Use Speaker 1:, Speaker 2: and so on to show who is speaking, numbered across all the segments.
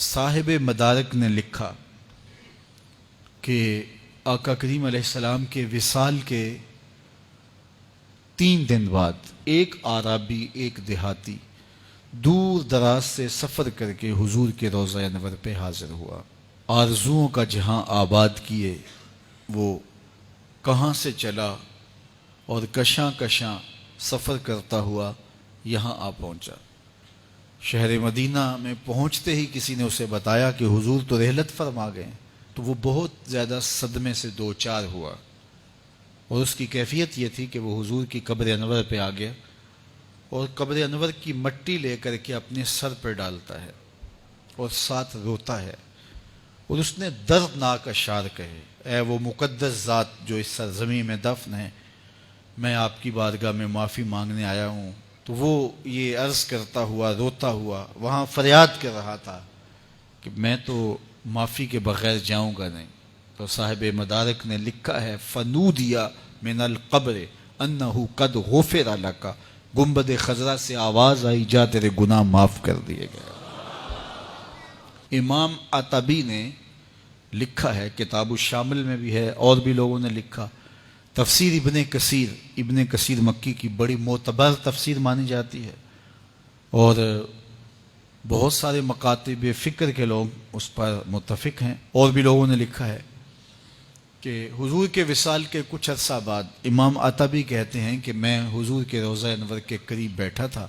Speaker 1: صاحب مدارک نے لکھا کہ آقا کریم علیہ السلام کے وصال کے 3 دن بعد ایک عرابی، ایک دیہاتی دور دراز سے سفر کر کے حضور کے روضہ انور پہ حاضر ہوا۔ آرزوؤں کا جہاں آباد کیے وہ کہاں سے چلا اور کشاں کشاں سفر کرتا ہوا یہاں آ پہنچا۔ شہر مدینہ میں پہنچتے ہی کسی نے اسے بتایا کہ حضور تو رحلت فرما گئے، تو وہ بہت زیادہ صدمے سے دوچار ہوا، اور اس کی کیفیت یہ تھی کہ وہ حضور کی قبر انور پہ آ گیا اور قبر انور کی مٹی لے کر کے اپنے سر پہ ڈالتا ہے اور ساتھ روتا ہے، اور اس نے دردناک اشعار کہے: اے وہ مقدس ذات جو اس سرزمین میں دفن ہے، میں آپ کی بارگاہ میں معافی مانگنے آیا ہوں۔ تو وہ یہ عرض کرتا ہوا، روتا ہوا وہاں فریاد کر رہا تھا کہ میں تو معافی کے بغیر جاؤں گا نہیں۔ تو صاحب مدارک نے لکھا ہے: فنودیا من القبر انہ قد غفر لک، گنبد خضرا سے آواز آئی، جا تیرے گناہ معاف کر دیے گئے۔ امام عتبی نے لکھا ہے، کتاب الشامل میں بھی ہے، اور بھی لوگوں نے لکھا، تفسیر ابن کثیر مکی کی بڑی معتبر تفسیر مانی جاتی ہے، اور بہت سارے مکاتب فکر کے لوگ اس پر متفق ہیں۔ اور بھی لوگوں نے لکھا ہے کہ حضور کے وصال کے کچھ عرصہ بعد امام عتبی کہتے ہیں کہ میں حضور کے روضہ انور کے قریب بیٹھا تھا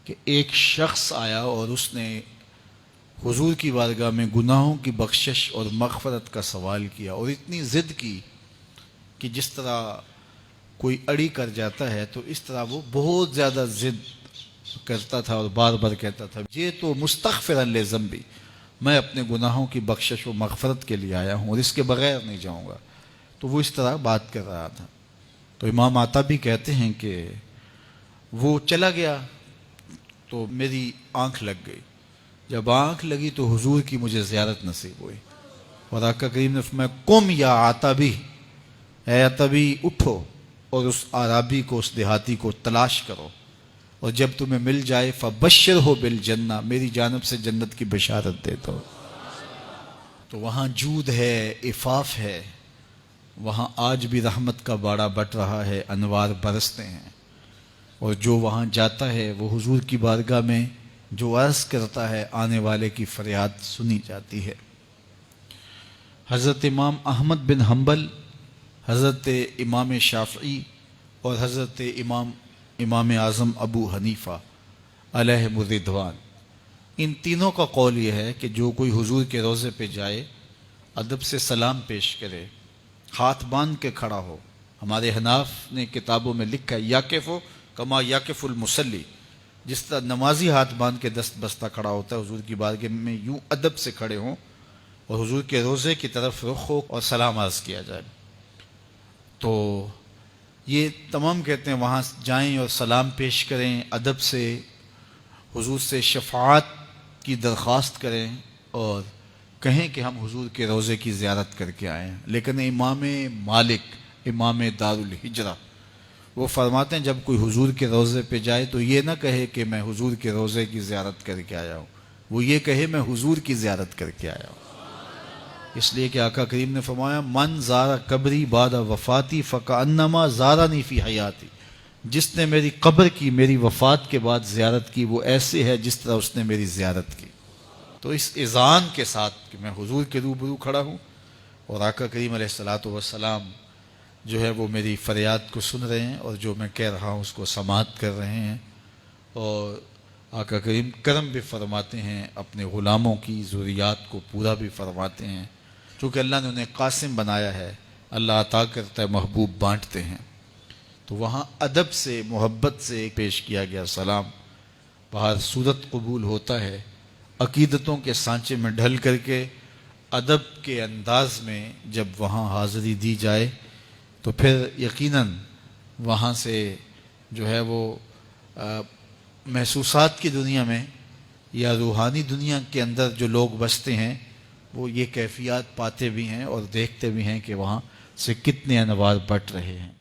Speaker 1: کہ ایک شخص آیا اور اس نے حضور کی بارگاہ میں گناہوں کی بخشش اور مغفرت کا سوال کیا، اور اتنی ضد کی کہ جس طرح کوئی اڑی کر جاتا ہے تو اس طرح وہ بہت زیادہ ضد کرتا تھا اور بار بار کہتا تھا: یہ تو مستغفرا لذنبی، میں اپنے گناہوں کی بخشش و مغفرت کے لیے آیا ہوں اور اس کے بغیر نہیں جاؤں گا۔ تو وہ اس طرح بات کر رہا تھا۔ تو امام عتبی کہتے ہیں کہ وہ چلا گیا تو میری آنکھ لگ گئی، جب آنکھ لگی تو حضور کی مجھے زیارت نصیب ہوئی، اور آقا کریم نے فرمایا: قم یا عتبی، اے عتبی اٹھو اور اس عرابی کو، اس دیہاتی کو تلاش کرو، اور جب تمہیں مل جائے فبشرہ بالجنہ، میری جانب سے جنت کی بشارت دے دو۔ تو وہاں جود ہے، عفاف ہے، وہاں آج بھی رحمت کا باڑا بٹ رہا ہے، انوار برستے ہیں، اور جو وہاں جاتا ہے وہ حضور کی بارگاہ میں جو عرض کرتا ہے آنے والے کی فریاد سنی جاتی ہے۔ حضرت امام احمد بن حنبل، حضرت امام شافعی اور حضرت امام اعظم ابو حنیفہ علیہم الرضوان، ان تینوں کا قول یہ ہے کہ جو کوئی حضور کے روضے پہ جائے، ادب سے سلام پیش کرے، ہاتھ باندھ کے کھڑا ہو۔ ہمارے حناف نے کتابوں میں لکھا ہے: یاقف کما یاقف المصلی، جس طرح نمازی ہاتھ باندھ کے دست بستہ کھڑا ہوتا ہے، حضور کی بارگاہ میں یوں ادب سے کھڑے ہوں اور حضور کے روضے کی طرف رخ ہو اور سلام عرض کیا جائے۔ تو یہ تمام کہتے ہیں وہاں جائیں اور سلام پیش کریں، ادب سے حضور سے شفاعت کی درخواست کریں اور کہیں کہ ہم حضور کے روضے کی زیارت کر کے آئے ہیں۔ لیکن امام مالک، امام دار الہجرہ، وہ فرماتے ہیں جب کوئی حضور کے روضے پہ جائے تو یہ نہ کہے کہ میں حضور کے روضے کی زیارت کر کے آیا ہوں، وہ یہ کہے میں حضور کی زیارت کر کے آیا ہوں۔ اس لیے کہ آقا کریم نے فرمایا: من زار قبری بعد وفاتی فکأنما زارنی فی حیاتی، جس نے میری قبر کی میری وفات کے بعد زیارت کی وہ ایسے ہے جس طرح اس نے میری زیارت کی۔ تو اس اذعان کے ساتھ کہ میں حضور کے روبرو کھڑا ہوں اور آقا کریم علیہ الصلوۃ والسلام جو ہے وہ میری فریاد کو سن رہے ہیں اور جو میں کہہ رہا ہوں اس کو سماعت کر رہے ہیں، اور آقا کریم کرم بھی فرماتے ہیں، اپنے غلاموں کی ضروریات کو پورا بھی فرماتے ہیں، چونکہ اللہ نے انہیں قاسم بنایا ہے، اللہ عطا کرتا ہے، محبوب بانٹتے ہیں۔ تو وہاں ادب سے، محبت سے پیش کیا گیا سلام، بہر صورت قبول ہوتا ہے، عقیدتوں کے سانچے میں ڈھل کر کے ادب کے انداز میں جب وہاں حاضری دی جائے تو پھر یقیناً وہاں سے جو ہے وہ محسوسات کی دنیا میں یا روحانی دنیا کے اندر جو لوگ بستے ہیں وہ یہ کیفیات پاتے بھی ہیں اور دیکھتے بھی ہیں کہ وہاں سے کتنے انوار بٹ رہے ہیں۔